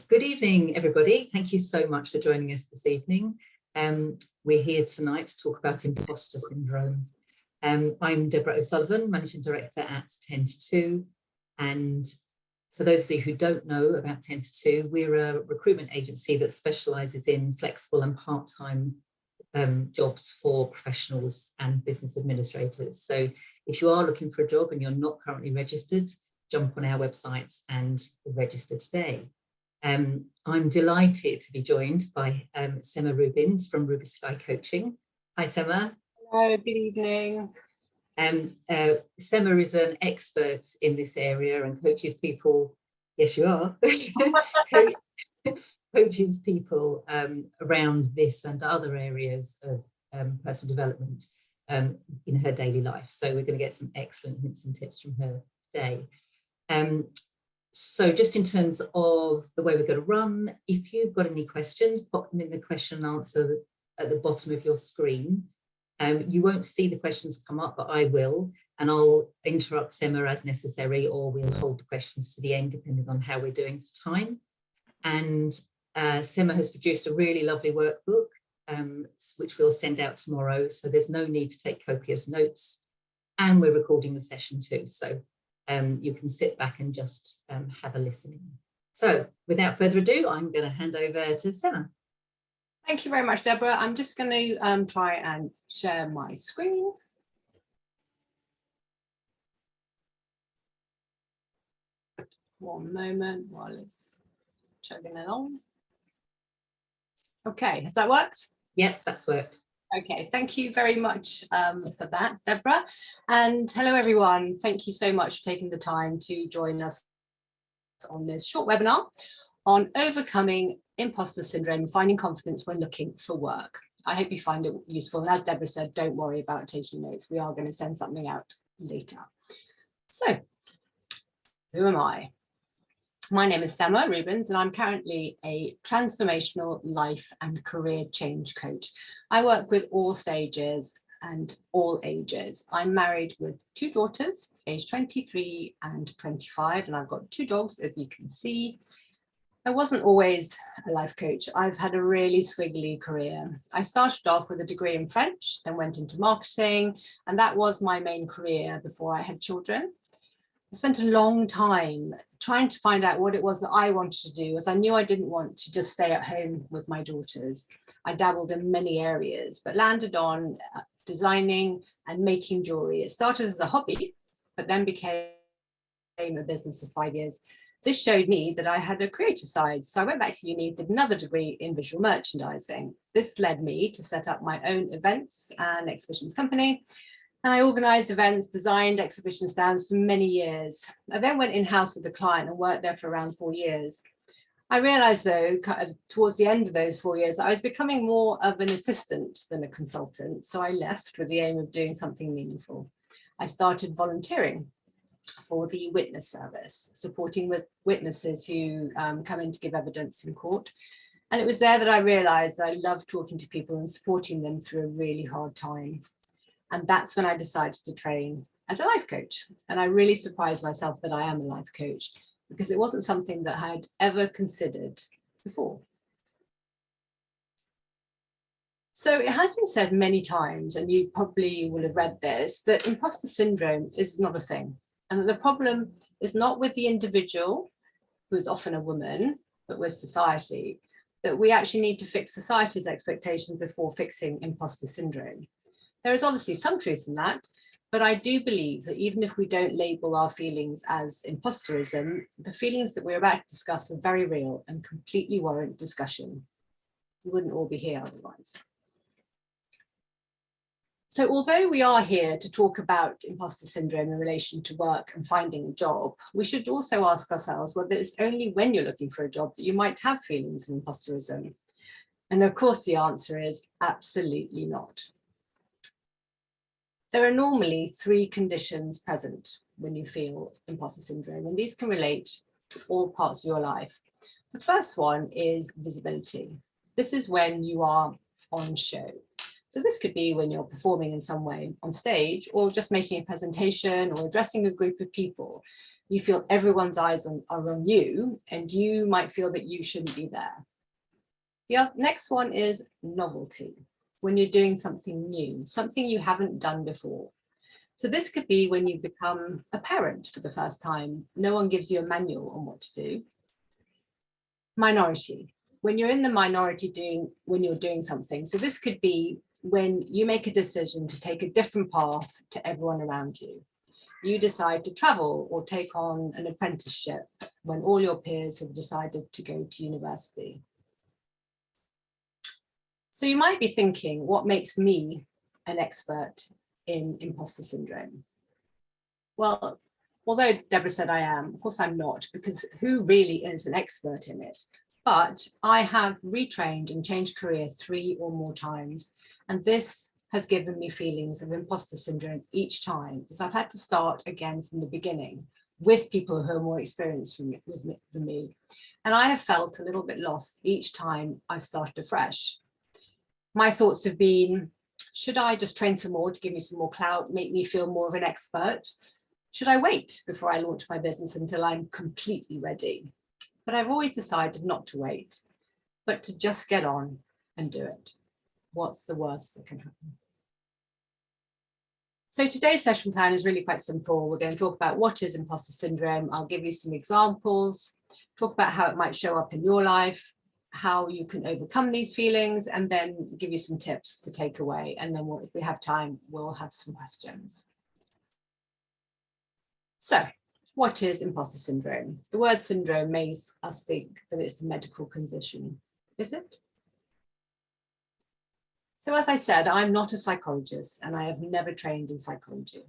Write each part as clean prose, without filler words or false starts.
Good evening, everybody. Thank you so much for joining us this evening. We're here tonight to talk about imposter syndrome. I'm Deborah O'Sullivan, Managing Director at Ten2Two. And for those of you who don't know about Ten2Two, we're a recruitment agency that specialises in flexible and part-time jobs for professionals and business administrators. So if you are looking for a job and you're not currently registered, jump on our website and register today. I'm delighted to be joined by Sema Rubins from Ruby Sky Coaching. Hi, Sema. Hello, good evening. Sema is an expert in this area and coaches people, yes you are, coaches people around this and other areas of personal development in her daily life. So we're going to get some excellent hints and tips from her today. So just in terms of the way we're going to run, if you've got any questions, pop them in the question and answer at the bottom of your screen. You won't see the questions come up, but I will, and I'll interrupt Sema as necessary, or we'll hold the questions to the end, depending on how we're doing for time. And Sema has produced a really lovely workbook, which we'll send out tomorrow. So there's no need to take copious notes, and we're recording the session too. So you can sit back and just have a listening. So without further ado, I'm going to hand over to Sema. Thank you very much, Deborah. I'm just going to try and share my screen. One moment while it's chugging along. Okay, has that worked? Yes, that's worked. Okay, thank you very much for that, Deborah. And hello, everyone. Thank you so much for taking the time to join us on this short webinar on overcoming imposter syndrome and finding confidence when looking for work. I hope you find it useful. And as Deborah said, don't worry about taking notes. We are going to send something out later. So, who am I? My name is Sema Rubins, and I'm currently a transformational life and career change coach. I work with all stages and all ages. I'm married with 2 daughters, aged 23 and 25, and I've got 2 dogs, as you can see. I wasn't always a life coach. I've had a really squiggly career. I started off with a degree in French, then went into marketing, and that was my main career before I had children. I spent a long time trying to find out what it was that I wanted to do, as I knew I didn't want to just stay at home with my daughters. I dabbled in many areas, but landed on designing and making jewelry. It started as a hobby, but then became a business of 5 years. This showed me that I had a creative side. So I went back to uni, did another degree in visual merchandising. This led me to set up my own events and exhibitions company. And I organised events, designed exhibition stands for many years. I then went in-house with the client and worked there for around 4 years. I realised, though, towards the end of those 4 years, I was becoming more of an assistant than a consultant. So I left with the aim of doing something meaningful. I started volunteering for the witness service, supporting with witnesses who come in to give evidence in court. And it was there that I realised that I loved talking to people and supporting them through a really hard time. And that's when I decided to train as a life coach. And I really surprised myself that I am a life coach, because it wasn't something that I had ever considered before. So it has been said many times, and you probably will have read this, that imposter syndrome is not a thing. And that the problem is not with the individual, who is often a woman, but with society, that we actually need to fix society's expectations before fixing imposter syndrome. There is obviously some truth in that, but I do believe that even if we don't label our feelings as imposterism, the feelings that we're about to discuss are very real and completely warrant discussion. We wouldn't all be here otherwise. So although we are here to talk about imposter syndrome in relation to work and finding a job, we should also ask ourselves whether it's only when you're looking for a job that you might have feelings of imposterism. And of course, the answer is absolutely not. There are normally 3 conditions present when you feel imposter syndrome, and these can relate to all parts of your life. The first one is visibility. This is when you are on show. So So this could be when you're performing in some way on stage, or just making a presentation or addressing a group of people. You feel everyone's eyes are on you, and you might feel that you shouldn't be there. The next one is novelty, when you're doing something new, something you haven't done before. So this could be when you become a parent for the first time. No one gives you a manual on what to do. Minority, when you're in the minority when you're doing something. So this could be when you make a decision to take a different path to everyone around you. You decide to travel or take on an apprenticeship when all your peers have decided to go to university. So you might be thinking, what makes me an expert in imposter syndrome? Well, although Deborah said I am, of course I'm not, because who really is an expert in it? But I have retrained and changed career 3 or more times. And this has given me feelings of imposter syndrome each time, because I've had to start again from the beginning with people who are more experienced than me. And I have felt a little bit lost each time I've started afresh. My thoughts have been, should I just train some more to give me some more clout, make me feel more of an expert? Should I wait before I launch my business until I'm completely ready? But I've always decided not to wait, but to just get on and do it. What's the worst that can happen? So today's session plan is really quite simple. We're going to talk about what is imposter syndrome. I'll give you some examples, talk about how it might show up in your life, how you can overcome these feelings, and then give you some tips to take away. And then if we have time, we'll have some questions. So, what is imposter syndrome? The word syndrome makes us think that it's a medical condition. Is it? So as I said, I'm not a psychologist and I have never trained in psychology.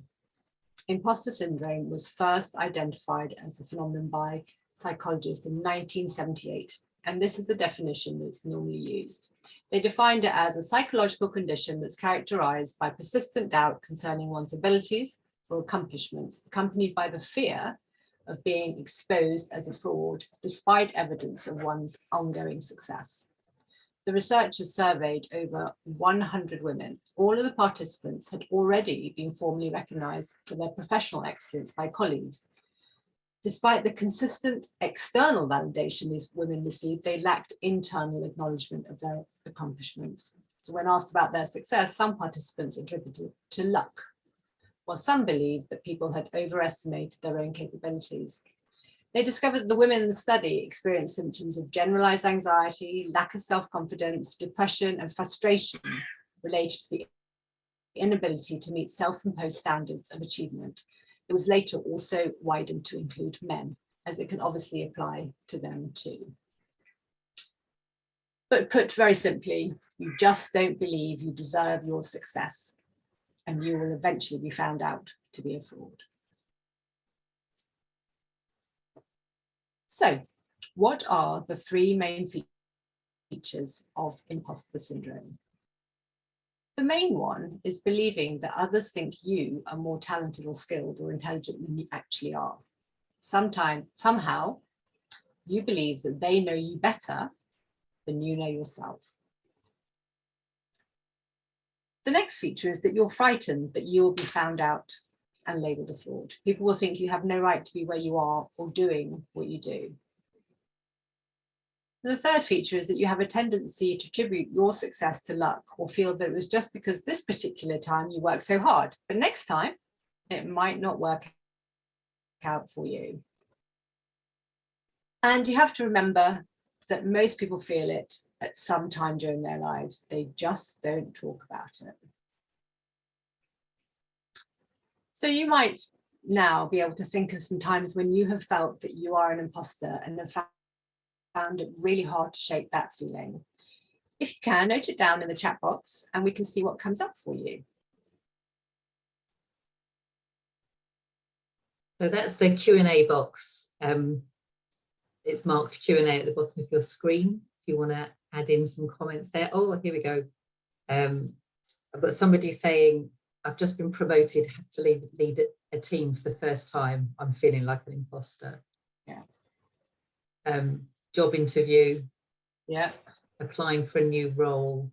Imposter syndrome was first identified as a phenomenon by psychologists in 1978. And this is the definition that's normally used. They defined it as a psychological condition that's characterized by persistent doubt concerning one's abilities or accomplishments, accompanied by the fear of being exposed as a fraud, despite evidence of one's ongoing success. The researchers surveyed over 100 women. All of the participants had already been formally recognized for their professional excellence by colleagues. Despite the consistent external validation these women received, they lacked internal acknowledgement of their accomplishments. So when asked about their success, some participants attributed to luck, while some believed that people had overestimated their own capabilities. They discovered that the women in the study experienced symptoms of generalized anxiety, lack of self-confidence, depression, and frustration related to the inability to meet self-imposed standards of achievement. It was later also widened to include men, as it can obviously apply to them too. But put very simply, you just don't believe you deserve your success, and you will eventually be found out to be a fraud. So, what are the 3 main features of imposter syndrome? The main one is believing that others think you are more talented or skilled or intelligent than you actually are. Somehow, you believe that they know you better than you know yourself. The next feature is that you're frightened that you'll be found out and labelled a fraud. People will think you have no right to be where you are or doing what you do. The third feature is that you have a tendency to attribute your success to luck or feel that it was just because this particular time you worked so hard, but next time it might not work out for you. And you have to remember that most people feel it at some time during their lives. They just don't talk about it. So you might now be able to think of some times when you have felt that you are an imposter and have found it really hard to shake that feeling. If you can, note it down in the chat box and we can see what comes up for you. So that's the Q&A box. It's marked Q&A at the bottom of your screen. If you want to add in some comments there. Oh, here we go. I've got somebody saying, I've just been promoted, had to lead a team for the first time. I'm feeling like an imposter. Yeah. Job interview. Yeah. Applying for a new role.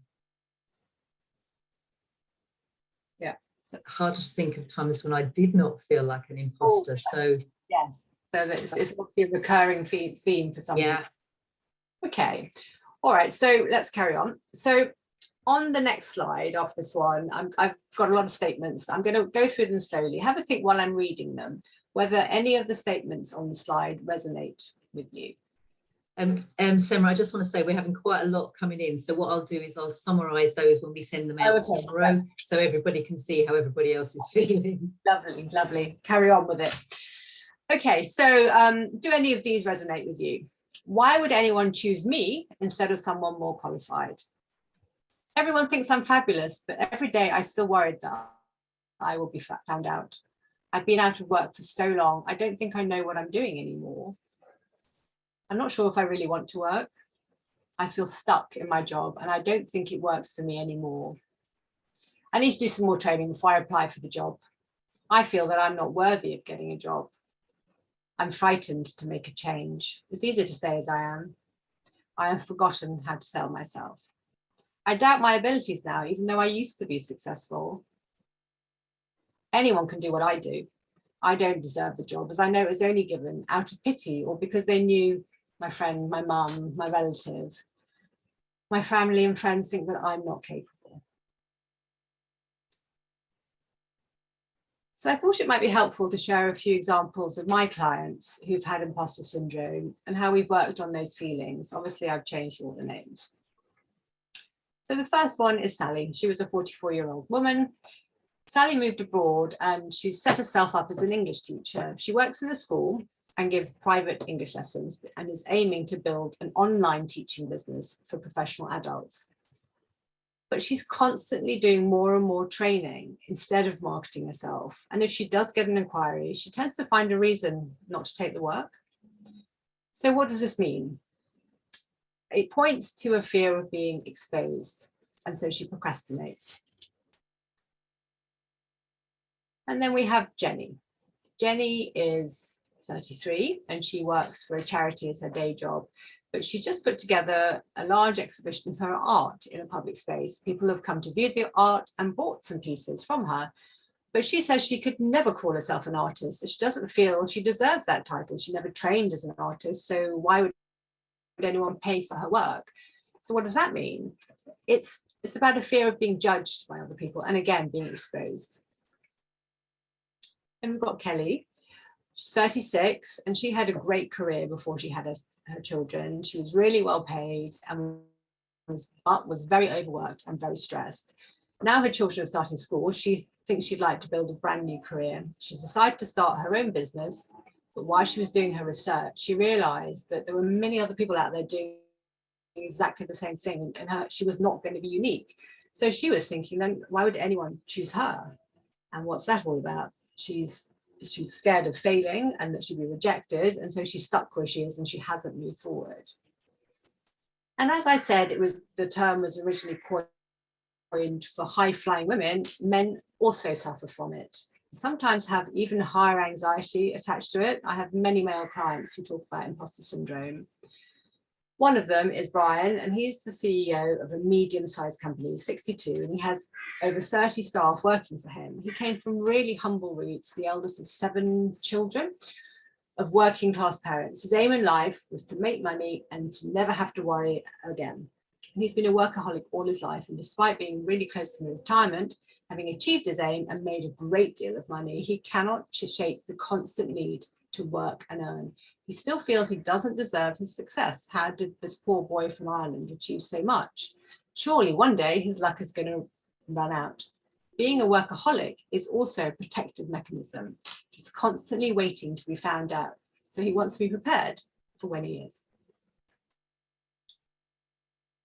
hard to think of times when I did not feel like an imposter. So yes, so it's obviously a recurring theme for some people. Okay, all right, so let's carry on. So on the next slide off this one, I've got a lot of statements. I'm going to go through them slowly. Have a think while I'm reading them, whether any of the statements on the slide resonate with you. Sema, I just want to say we're having quite a lot coming in. So what I'll do is I'll summarise those when we send them out tomorrow, so everybody can see how everybody else is feeling. Lovely, lovely. Carry on with it. Okay, so do any of these resonate with you? Why would anyone choose me instead of someone more qualified? Everyone thinks I'm fabulous, but every day I still worried that I will be found out. I've been out of work for so long, I don't think I know what I'm doing anymore. I'm not sure if I really want to work. I feel stuck in my job and I don't think it works for me anymore. I need to do some more training before I apply for the job. I feel that I'm not worthy of getting a job. I'm frightened to make a change. It's easier to stay as I am. I have forgotten how to sell myself. I doubt my abilities now, even though I used to be successful. Anyone can do what I do. I don't deserve the job, as I know it was only given out of pity or because they knew my friend, my mum, my relative. My family and friends think that I'm not capable. So I thought it might be helpful to share a few examples of my clients who've had imposter syndrome and how we've worked on those feelings. Obviously, I've changed all the names. So the first one is Sally. She was a 44-year-old woman. Sally moved abroad and she's set herself up as an English teacher. She works in a school and gives private English lessons and is aiming to build an online teaching business for professional adults. But she's constantly doing more and more training instead of marketing herself. And if she does get an inquiry, she tends to find a reason not to take the work. So what does this mean? It points to a fear of being exposed, and so she procrastinates. And then we have Jenny. Jenny is 33 and she works for a charity as her day job, but she just put together a large exhibition of her art in a public space. People have come to view the art and bought some pieces from her, but she says she could never call herself an artist. She doesn't feel she deserves that title. She never trained as an artist, so why would anyone pay for her work? So what does that mean? It's about a fear of being judged by other people and again being exposed. And we've got Kelly. She's 36 and she had a great career before she had her children. She was really well paid and was very overworked and very stressed. Now her children are starting school, she thinks she'd like to build a brand new career. She decided to start her own business, but while she was doing her research, she realized that there were many other people out there doing exactly the same thing and she was not going to be unique. So she was thinking, then why would anyone choose her? And what's that all about? She's scared of failing and that she'd be rejected, and so she's stuck where she is and she hasn't moved forward. And as I said, the term was originally coined for high-flying women. Men also suffer from it, sometimes have even higher anxiety attached to it. I have many male clients who talk about imposter syndrome. One of them is Brian, and he's the CEO of a medium-sized company, 62, and he has over 30 staff working for him. He came from really humble roots, the eldest of 7 children of working class parents. His aim in life was to make money and to never have to worry again. And he's been a workaholic all his life, and despite being really close to retirement, having achieved his aim and made a great deal of money, he cannot shake the constant need to work and earn. He still feels he doesn't deserve his success. How did this poor boy from Ireland achieve so much? Surely one day his luck is going to run out. Being a workaholic is also a protective mechanism. He's constantly waiting to be found out. So he wants to be prepared for when he is.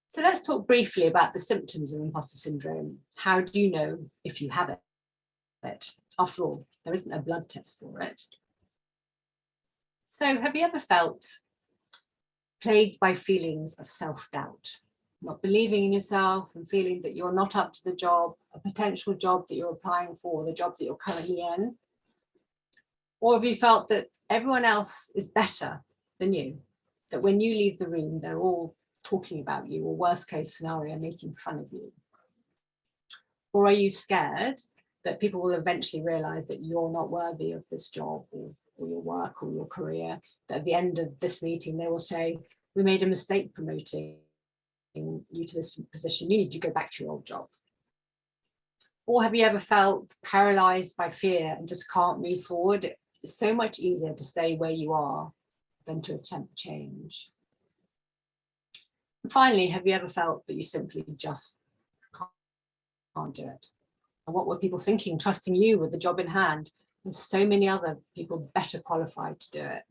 So let's talk briefly about the symptoms of imposter syndrome. How do you know if you have it? After all, there isn't a blood test for it. So have you ever felt plagued by feelings of self-doubt, not believing in yourself and feeling that you're not up to the job, a potential job that you're applying for, the job that you're currently in? Or have you felt that everyone else is better than you, that when you leave the room, they're all talking about you, or worst case scenario, making fun of you? Or are you scared that people will eventually realize that you're not worthy of this job or your work or your career, that at the end of this meeting, they will say, we made a mistake promoting you to this position, you need to go back to your old job. Or have you ever felt paralyzed by fear and just can't move forward? It's so much easier to stay where you are than to attempt change. And finally, have you ever felt that you simply just can't do it? And what were people thinking, trusting you with the job in hand? There's so many other people better qualified to do it.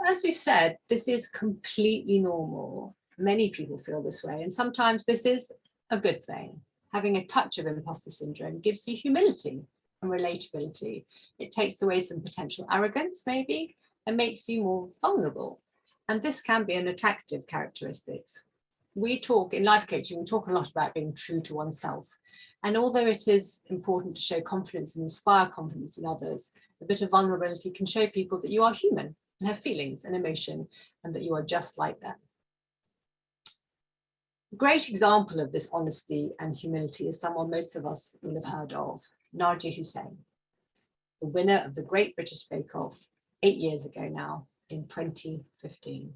As we said, this is completely normal. Many people feel this way, and sometimes this is a good thing. Having a touch of imposter syndrome gives you humility and relatability. It takes away some potential arrogance, maybe, and makes you more vulnerable. And this can be an attractive characteristic. We talk in life coaching, we talk a lot about being true to oneself. And although it is important to show confidence and inspire confidence in others, a bit of vulnerability can show people that you are human and have feelings and emotion, and that you are just like them. A great example of this honesty and humility is someone most of us will have heard of, Nadia Hussain, the winner of the Great British Bake Off 8 years ago now, in 2015.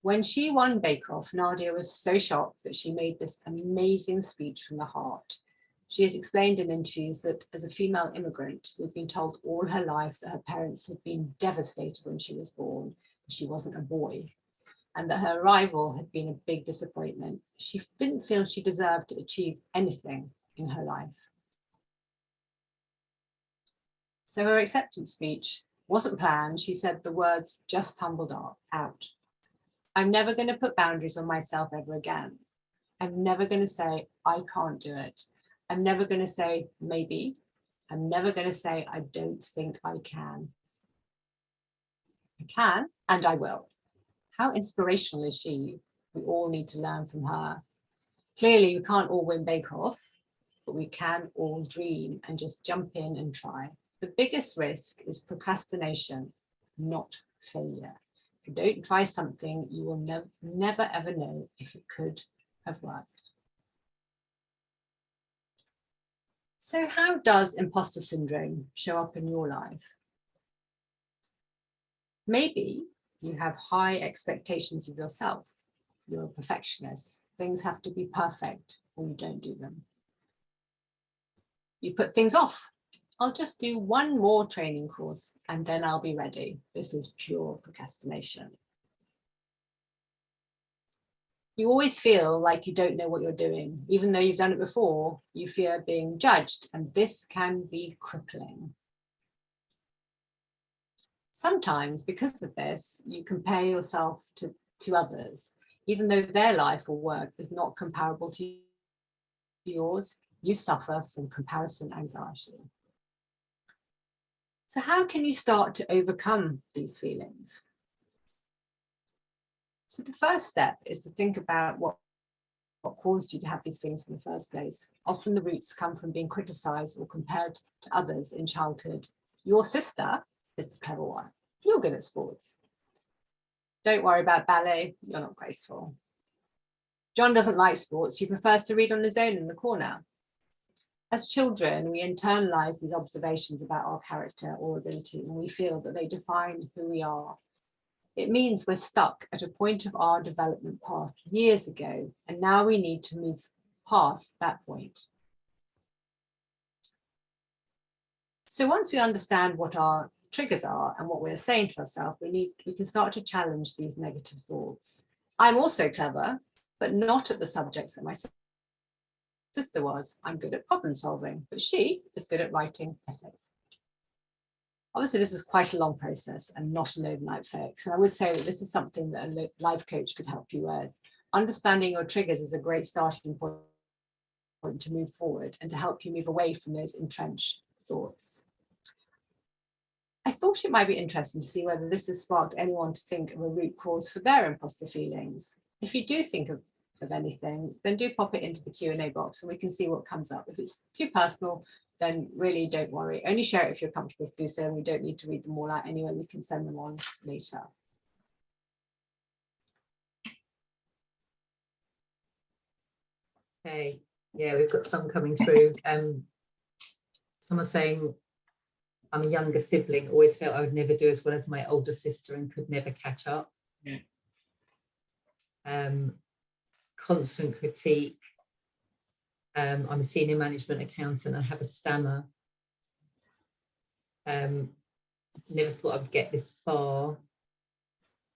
When she won Bake Off, Nadia was so shocked that she made this amazing speech from the heart. She has explained in interviews that as a female immigrant who had been told all her life that her parents had been devastated when she was born, she wasn't a boy, and that her arrival had been a big disappointment, she didn't feel she deserved to achieve anything in her life. So her acceptance speech wasn't planned. She said the words just tumbled out. I'm never going to put boundaries on myself ever again. I'm never going to say, I can't do it. I'm never going to say, maybe. I'm never going to say, I don't think I can. I can, and I will. How inspirational is she? We all need to learn from her. Clearly, we can't all win Bake Off, but we can all dream and just jump in and try. The biggest risk is procrastination, not failure. If you don't try something, you will never ever know if it could have worked. So how does imposter syndrome show up in your life? Maybe you have high expectations of yourself. You're a perfectionist. Things have to be perfect or you don't do them. You put things off. I'll just do one more training course and then I'll be ready. This is pure procrastination. You always feel like you don't know what you're doing. Even though you've done it before, you fear being judged, and this can be crippling. Sometimes, because of this, you compare yourself to others. Even though their life or work is not comparable to yours, you suffer from comparison anxiety. So how can you start to overcome these feelings? So the first step is to think about what caused you to have these feelings in the first place. Often the roots come from being criticized or compared to others in childhood. Your sister is the clever one. You're good at sports. Don't worry about ballet, you're not graceful. John doesn't like sports, he prefers to read on his own in the corner. As children, we internalize these observations about our character or ability, and we feel that they define who we are. It means we're stuck at a point of our development path years ago, and now we need to move past that point. So once we understand what our triggers are and what we're saying to ourselves, we can start to challenge these negative thoughts. I'm also clever, but not at the subjects that my sister was. I'm good at problem solving, but she is good at writing essays. Obviously, this is quite a long process and not an overnight fix. And I would say that this is something that a life coach could help you with. Understanding your triggers is a great starting point to move forward and to help you move away from those entrenched thoughts. I thought it might be interesting to see whether this has sparked anyone to think of a root cause for their imposter feelings. If you do think of anything, then do pop it into the Q&A box and we can see what comes up. If it's too personal, then really don't worry. Only share it if you're comfortable to do so, and we don't need to read them all out anyway. We can send them on later. Okay, Yeah, we've got some coming through. Someone saying, I'm a younger sibling, always felt I would never do as well as my older sister and could never catch up. Constant critique. I'm a senior management accountant and have a stammer. Never thought I would get this far.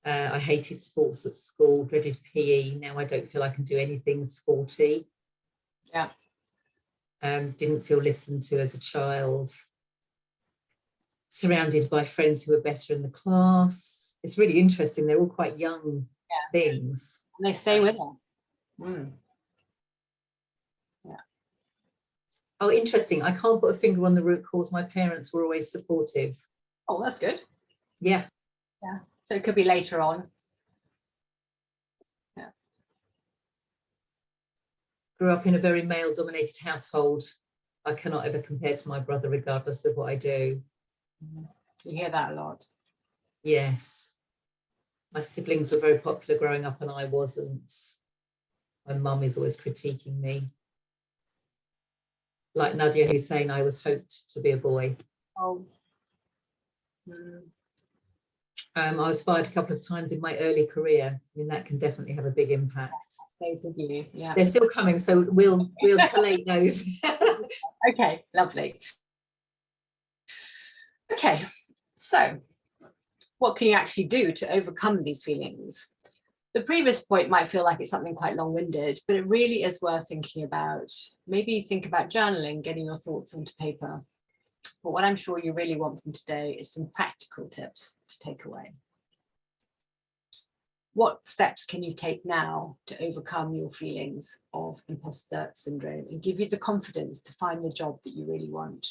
I hated sports at school, dreaded PE. Now I don't feel I can do anything sporty. Yeah. Didn't feel listened to as a child. Surrounded by friends who were better in the class. It's really interesting. They're all quite young things. And they stay with us. Mm. Yeah. Oh, interesting. I can't put a finger on the root cause. My parents were always supportive. Oh, that's good. Yeah. Yeah. So it could be later on. Yeah. Grew up in a very male-dominated household. I cannot ever compare to my brother, regardless of what I do. You hear that a lot. Yes. My siblings were very popular growing up and I wasn't. My mum is always critiquing me. Like Nadia, who's saying I was hoped to be a boy. Oh. Mm. I was fired a couple of times in my early career. I mean, that can definitely have a big impact. Stays with you. Yeah. They're still coming, so we'll collate those. Okay, lovely. Okay, so what can you actually do to overcome these feelings? The previous point might feel like it's something quite long-winded, but it really is worth thinking about. Maybe think about journaling, getting your thoughts onto paper. But what I'm sure you really want from today is some practical tips to take away. What steps can you take now to overcome your feelings of imposter syndrome and give you the confidence to find the job that you really want?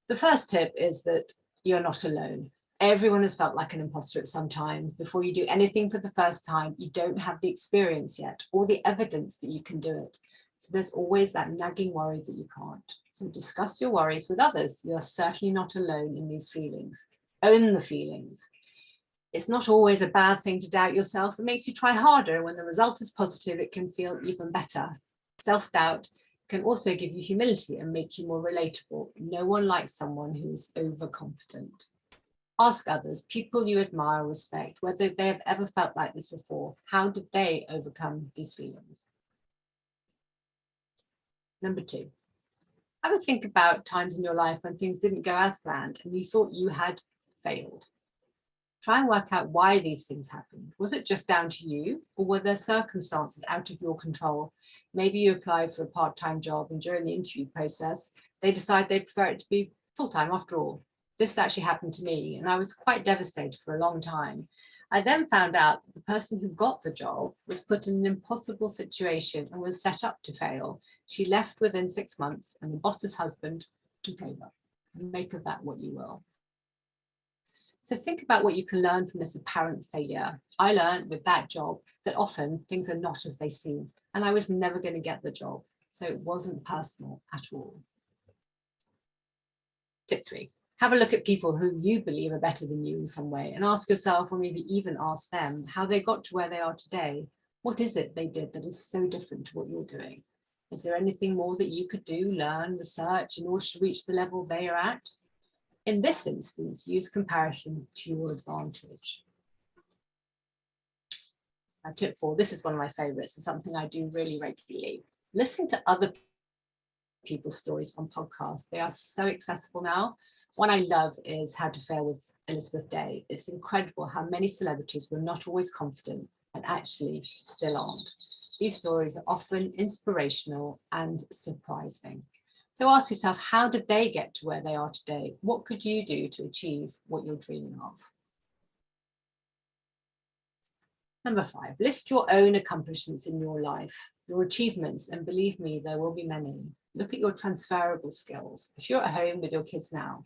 The first tip is that you're not alone. Everyone has felt like an imposter at some time. Before you do anything for the first time, you don't have the experience yet or the evidence that you can do it. So there's always that nagging worry that you can't. So discuss your worries with others. You are certainly not alone in these feelings. Own the feelings. It's not always a bad thing to doubt yourself. It makes you try harder. When the result is positive, it can feel even better. Self-doubt can also give you humility and make you more relatable. No one likes someone who is overconfident. Ask others, people you admire or respect, whether they have ever felt like this before. How did they overcome these feelings? Number 2, have a think about times in your life when things didn't go as planned and you thought you had failed. Try and work out why these things happened. Was it just down to you, or were there circumstances out of your control? Maybe you applied for a part-time job and during the interview process, they decided they prefer it to be full-time after all. This actually happened to me and I was quite devastated for a long time. I then found out that the person who got the job was put in an impossible situation and was set up to fail. She left within 6 months and the boss's husband took over. Make of that what you will. So think about what you can learn from this apparent failure. I learned with that job that often things are not as they seem, and I was never going to get the job. So it wasn't personal at all. Tip 3, have a look at people who you believe are better than you in some way and ask yourself, or maybe even ask them, how they got to where they are today. What is it they did that is so different to what you're doing? Is there anything more that you could do, learn, research in order to reach the level they are at? In this instance, use comparison to your advantage. Tip 4, this is one of my favorites and something I do really regularly. Listen to other people's stories on podcasts. They are so accessible now. One I love is How to Fail with Elizabeth Day. It's incredible how many celebrities were not always confident and actually still aren't. These stories are often inspirational and surprising. So ask yourself, how did they get to where they are today? What could you do to achieve what you're dreaming of? Number 5, list your own accomplishments in your life, your achievements, and believe me, there will be many. Look at your transferable skills. If you're at home with your kids now,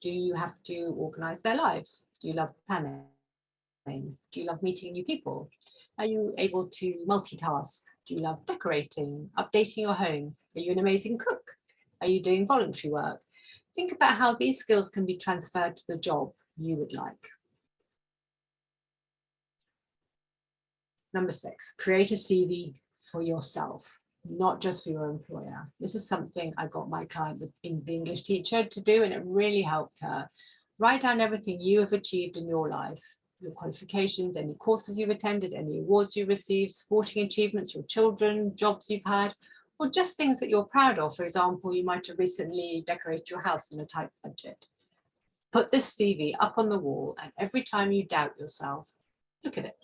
do you have to organize their lives? Do you love planning? Do you love meeting new people? Are you able to multitask? Do you love decorating, updating your home? Are you an amazing cook? Are you doing voluntary work? Think about how these skills can be transferred to the job you would like. Number 6, create a CV for yourself, not just for your employer. This is something I got my client, the English teacher, to do, and it really helped her. Write down everything you have achieved in your life, your qualifications, any courses you've attended, any awards you've received, sporting achievements, your children, jobs you've had, or just things that you're proud of. For example, you might have recently decorated your house on a tight budget. Put this CV up on the wall, and every time you doubt yourself, look at it.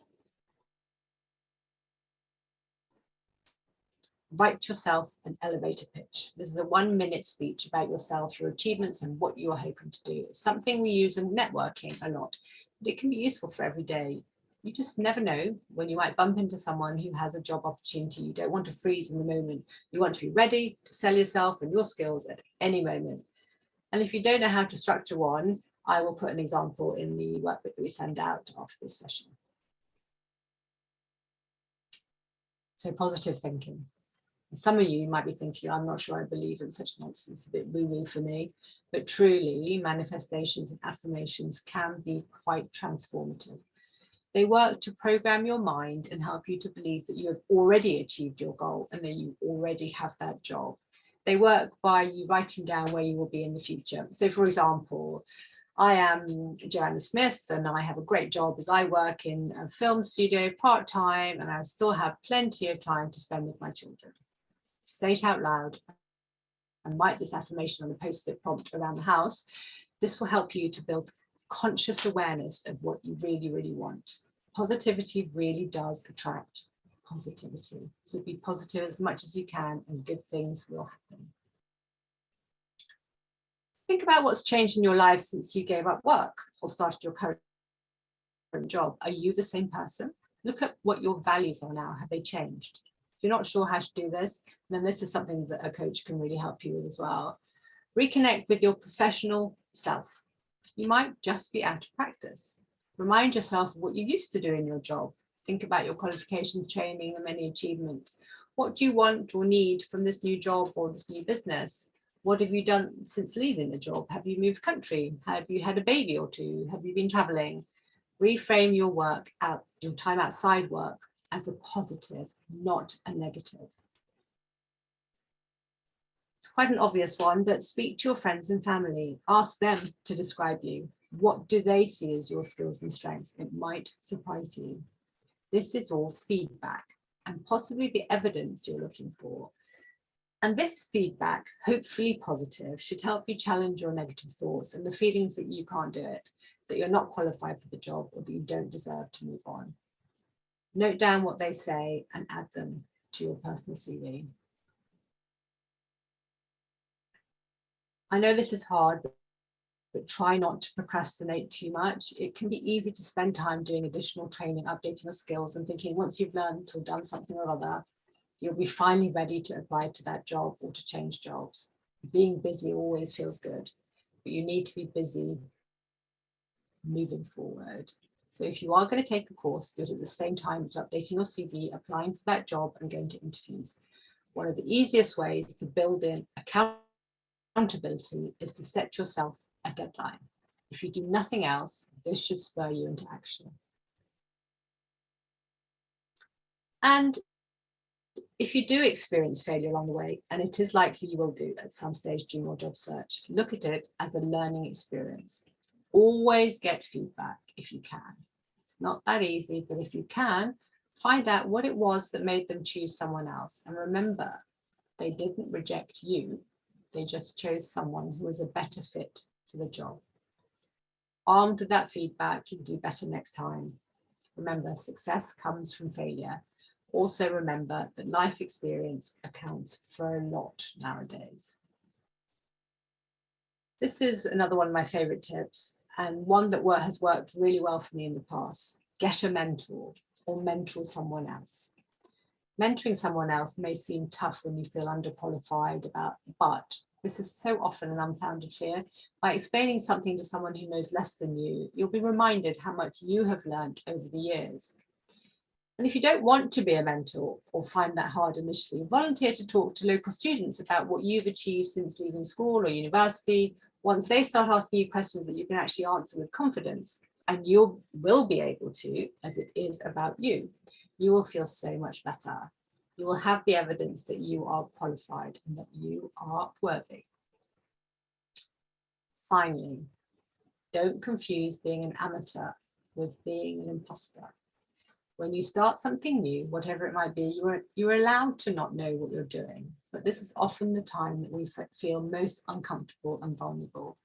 Write yourself an elevator pitch. This is a 1-minute speech about yourself, your achievements, and what you are hoping to do. It's something we use in networking a lot, but it can be useful for every day. You just never know when you might bump into someone who has a job opportunity. You don't want to freeze in the moment. You want to be ready to sell yourself and your skills at any moment. And if you don't know how to structure one, I will put an example in the workbook that we send out after this session. So positive thinking. Some of you might be thinking, I'm not sure I believe in such nonsense, a bit woo-woo for me, but truly manifestations and affirmations can be quite transformative. They work to program your mind and help you to believe that you have already achieved your goal and that you already have that job. They work by you writing down where you will be in the future. So for example, I am Joanna Smith and I have a great job as I work in a film studio part-time, and I still have plenty of time to spend with my children. Say it out loud and write this affirmation on a post-it prompt around the house. This will help you to build conscious awareness of what you really, really want. Positivity really does attract positivity. So be positive as much as you can and good things will happen. Think about what's changed in your life since you gave up work or started your current job. Are you the same person? Look at what your values are now. Have they changed? If you're not sure how to do this, then this is something that a coach can really help you with as well. Reconnect with your professional self. You might just be out of practice. Remind yourself of what you used to do in your job. Think about your qualifications, training, and many achievements. What do you want or need from this new job or this new business? What have you done since leaving the job? Have you moved country? Have you had a baby or two? Have you been traveling? Reframe your work out, your time outside work, as a positive, not a negative. It's quite an obvious one, but speak to your friends and family. Ask them to describe you. What do they see as your skills and strengths? It might surprise you. This is all feedback and possibly the evidence you're looking for. And this feedback, hopefully positive, should help you challenge your negative thoughts and the feelings that you can't do it, that you're not qualified for the job, or that you don't deserve to move on. Note down what they say and add them to your personal CV. I know this is hard, but try not to procrastinate too much. It can be easy to spend time doing additional training, updating your skills, and thinking once you've learned or done something or other, you'll be finally ready to apply to that job or to change jobs. Being busy always feels good, but you need to be busy moving forward. So if you are going to take a course, do it at the same time as updating your CV, applying for that job, and going to interviews. One of the easiest ways to build in accountability is to set yourself a deadline. If you do nothing else, this should spur you into action. And if you do experience failure along the way, and it is likely you will do at some stage during your job search, look at it as a learning experience. Always get feedback if you can. It's not that easy, but if you can, find out what it was that made them choose someone else. And remember, they didn't reject you. They just chose someone who was a better fit for the job. Armed with that feedback, you can do better next time. Remember, success comes from failure. Also remember that life experience accounts for a lot nowadays. This is another one of my favorite tips, and one that has worked really well for me in the past. Get a mentor or mentor someone else. Mentoring someone else may seem tough when you feel underqualified but this is so often an unfounded fear. By explaining something to someone who knows less than you, you'll be reminded how much you have learned over the years. And if you don't want to be a mentor or find that hard initially, volunteer to talk to local students about what you've achieved since leaving school or university. Once they start asking you questions that you can actually answer with confidence, and you will be able to, as it is about you, you will feel so much better. You will have the evidence that you are qualified and that you are worthy. Finally, don't confuse being an amateur with being an imposter. When you start something new, whatever it might be, you're allowed to not know what you're doing, but this is often the time that we feel most uncomfortable and vulnerable.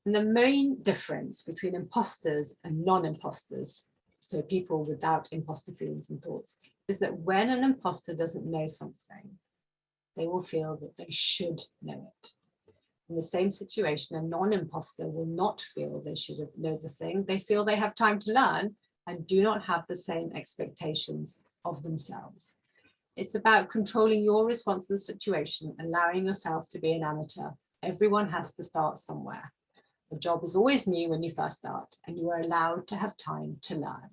And the main difference between imposters and non-imposters, so people without imposter feelings and thoughts, is that when an imposter doesn't know something, they will feel that they should know it. In the same situation, a non-imposter will not feel they should know the thing. They feel they have time to learn and do not have the same expectations of themselves. It's about controlling your response to the situation, allowing yourself to be an amateur. Everyone has to start somewhere. The job is always new when you first start, and you are allowed to have time to learn.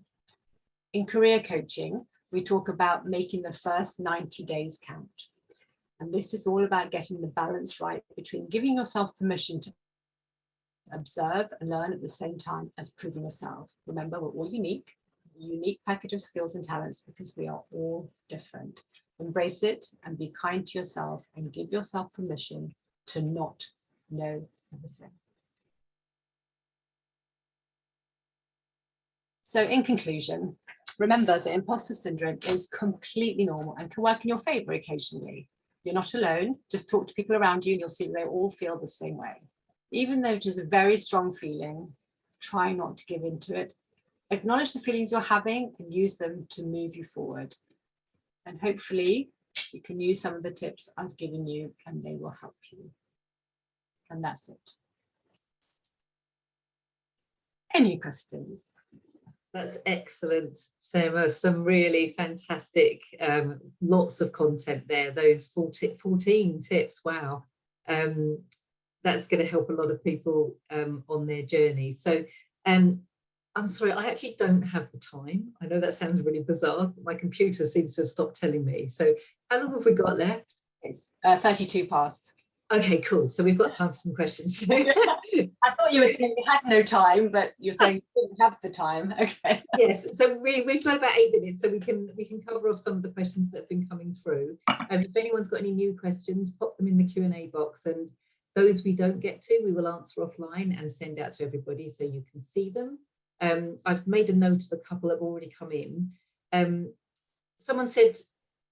In career coaching, we talk about making the first 90 days count. And this is all about getting the balance right between giving yourself permission to observe and learn at the same time as proving yourself. Remember, we're all unique, a unique package of skills and talents because we are all different. Embrace it and be kind to yourself and give yourself permission to not know everything. So in conclusion, remember that imposter syndrome is completely normal and can work in your favor occasionally. You're not alone. Just talk to people around you and you'll see they all feel the same way. Even though it is a very strong feeling, try not to give in to it. Acknowledge the feelings you're having and use them to move you forward. And hopefully you can use some of the tips I've given you and they will help you. And that's it. Any questions? That's excellent, Sema. Some really fantastic, lots of content there. Those 14 tips, wow. That's going to help a lot of people on their journey. So I'm sorry, I actually don't have the time. I know that sounds really bizarre, but my computer seems to have stopped telling me. So how long have we got left? It's 32 past. Okay, cool. So we've got time for some questions. I thought you were saying you had no time, but you're saying you didn't have the time. Okay. Yes, so we've got about 8 minutes, so we can cover off some of the questions that have been coming through. If anyone's got any new questions, pop them in the Q&A box, and those we don't get to, we will answer offline and send out to everybody so you can see them. I've made a note of a couple that have already come in. Someone said,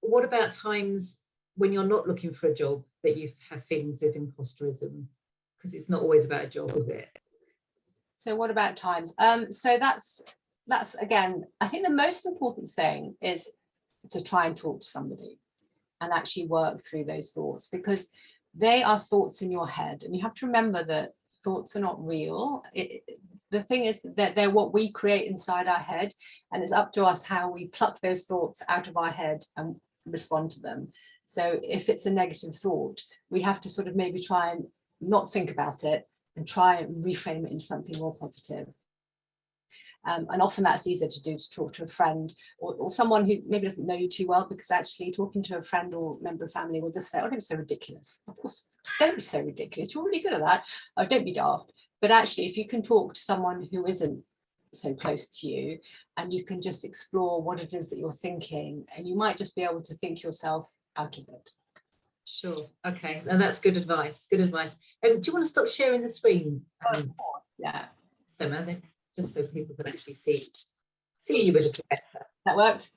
what about times when you're not looking for a job that you have feelings of imposterism? Because it's not always about a job, is it? So what about times? So that's again, I think the most important thing is to try and talk to somebody and actually work through those thoughts, because they are thoughts in your head, and you have to remember that thoughts are not real. The thing is that they're what we create inside our head, and it's up to us how we pluck those thoughts out of our head and respond to them. So if it's a negative thought, we have to sort of maybe try and not think about it and try and reframe it into something more positive. And often that's easier to do, to talk to a friend or someone who maybe doesn't know you too well, because actually talking to a friend or member of family will just say, oh, don't be so ridiculous. Of course, don't be so ridiculous. You're really good at that. Oh, don't be daft. But actually, if you can talk to someone who isn't so close to you and you can just explore what it is that you're thinking, and you might just be able to think yourself out of it. Sure. Okay. And that's good advice. Good advice. Do you want to stop sharing the screen? Yeah. Sema, just so people can actually see you a little better. That worked?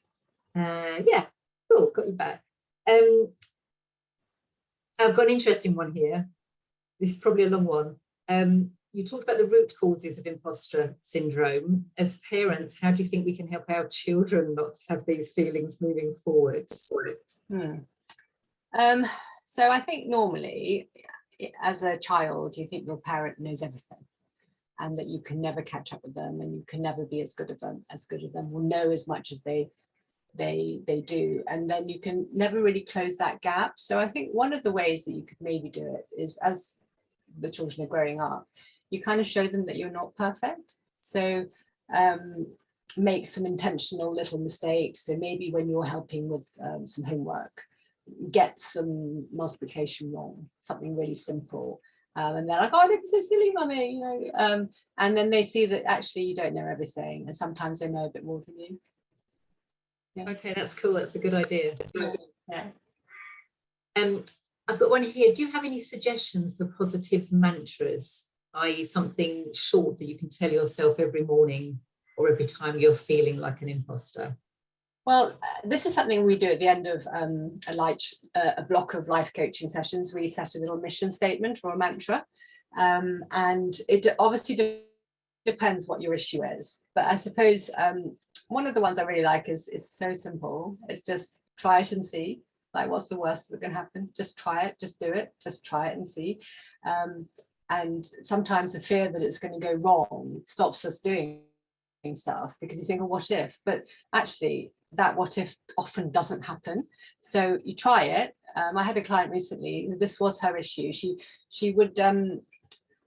Yeah. Cool. Got you back. I've got an interesting one here. This is probably a long one. You talked about the root causes of imposter syndrome. As parents, how do you think we can help our children not to have these feelings moving forward? So I think normally, as a child, you think your parent knows everything, and that you can never catch up with them, and you can never be as good as them, or know as much as they do, and then you can never really close that gap. So I think one of the ways that you could maybe do it is, as the children are growing up, you kind of show them that you're not perfect. So make some intentional little mistakes. So maybe when you're helping with some homework, get some multiplication wrong, something really simple. And they're like, oh, don't be so silly, mummy, you know. And then they see that actually you don't know everything, and sometimes they know a bit more than you. Yeah. Okay, that's cool. That's a good idea. Yeah. I've got one here. Do you have any suggestions for positive mantras, i.e. something short that you can tell yourself every morning or every time you're feeling like an imposter? Well, this is something we do at the end of a block of life coaching sessions. We set a little mission statement or a mantra, and it obviously depends what your issue is. But I suppose one of the ones I really like is so simple. It's just try it and see. Like, what's the worst that can happen? Just try it, just do it, just try it and see. And sometimes the fear that it's going to go wrong stops us doing stuff, because you think, oh, what if? But actually, that what if often doesn't happen. So you try it. I had a client recently, this was her issue. She would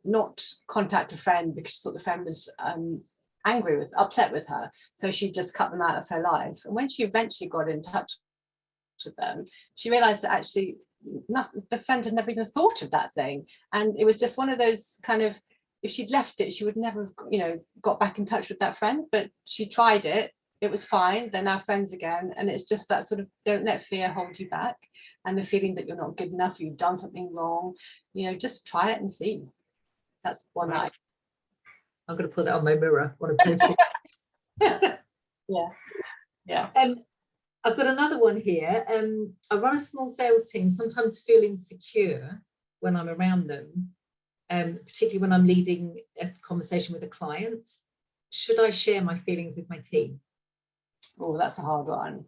not contact a friend because she thought the friend was upset with her. So she just cut them out of her life. And when she eventually got in touch with them, she realized that actually the friend had never even thought of that thing. And it was just one of those kind of, if she'd left it, she would never have, got back in touch with that friend. But she tried it. It was fine. They're now friends again. And it's just that sort of, don't let fear hold you back. And the feeling that you're not good enough, you've done something wrong, just try it and see. That's one Right. night. I'm going to put that on my mirror. Want to post it? Yeah. I've got another one here. I run a small sales team, sometimes feel insecure when I'm around them, particularly when I'm leading a conversation with a client. Should I share my feelings with my team? Oh, that's a hard one.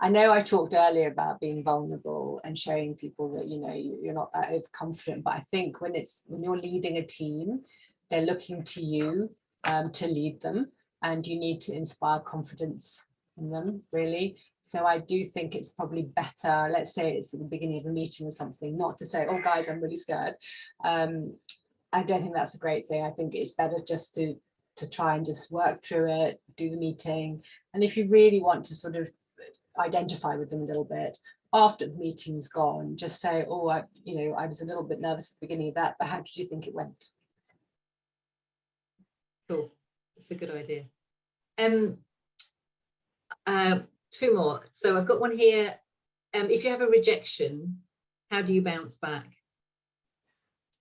I know I talked earlier about being vulnerable and showing people that, you're not that overconfident, but I think when you're leading a team, they're looking to you to lead them, and you need to inspire confidence in them, really. So I do think it's probably better, let's say it's at the beginning of a meeting or something, not to say, oh guys, I'm really scared. I don't think that's a great thing. I think it's better just to try and just work through it, do the meeting. And if you really want to sort of identify with them a little bit after the meeting's gone, just say, oh, I was a little bit nervous at the beginning of that, but how did you think it went? Cool, that's a good idea. Two more. So I've got one here. If you have a rejection, how do you bounce back?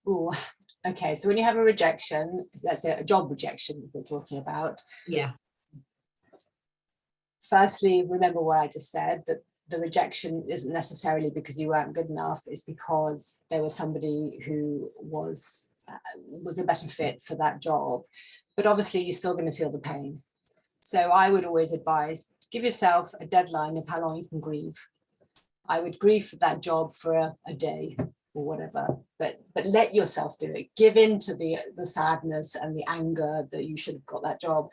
Oh, okay. So when you have a rejection, that's a job rejection we're talking about. Yeah. Firstly, remember what I just said, that the rejection isn't necessarily because you weren't good enough. It's because there was somebody who was a better fit for that job. But obviously, you're still going to feel the pain. So I would always advise, give yourself a deadline of how long you can grieve. I would grieve for that job for a day or whatever, but let yourself do it. Give in to the sadness and the anger that you should have got that job.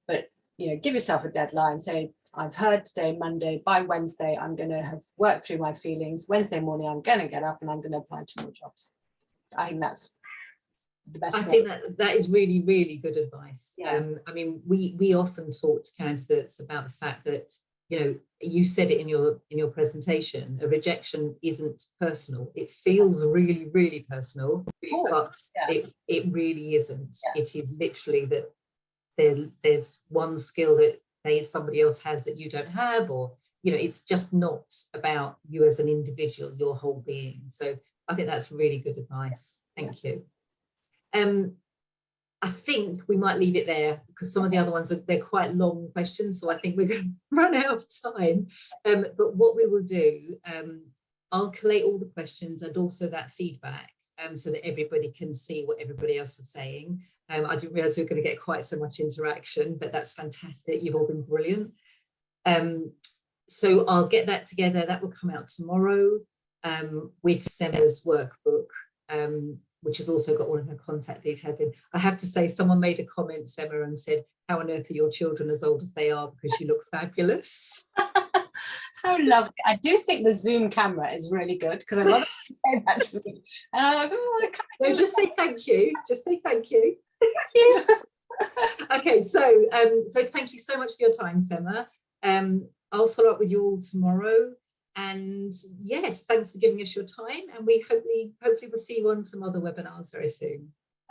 But give yourself a deadline. Say, I've heard today, Monday, by Wednesday, I'm going to have worked through my feelings. Wednesday morning, I'm going to get up and I'm going to apply to more jobs. I think that's the best. I think that is really, really good advice. Yeah. I mean, we often talk to candidates about the fact that, you said it in your presentation, a rejection isn't personal. It feels really, really personal, but it really isn't. Yeah. It is literally that there's one skill that somebody else has that you don't have, or it's just not about you as an individual, your whole being. So I think that's really good advice. Thank you. I think we might leave it there, because some of the other ones they're quite long questions, so I think we're going to run out of time. But what we will do, I'll collate all the questions and also that feedback, so that everybody can see what everybody else was saying. I didn't realize we were going to get quite so much interaction, but that's fantastic. You've all been brilliant. So I'll get that together. That will come out tomorrow with Sema's workbook, which has also got all of her contact details in. I have to say, someone made a comment, Sema, and said, how on earth are your children as old as they are, because you look fabulous. How lovely. I do think the Zoom camera is really good, because a lot of people say that to me. And I'm like, oh, no, just say thank you. Just say thank you. Thank you. Okay, so thank you so much for your time, Sema. I'll follow up with you all tomorrow. And yes, thanks for giving us your time. And we hopefully will see you on some other webinars very soon.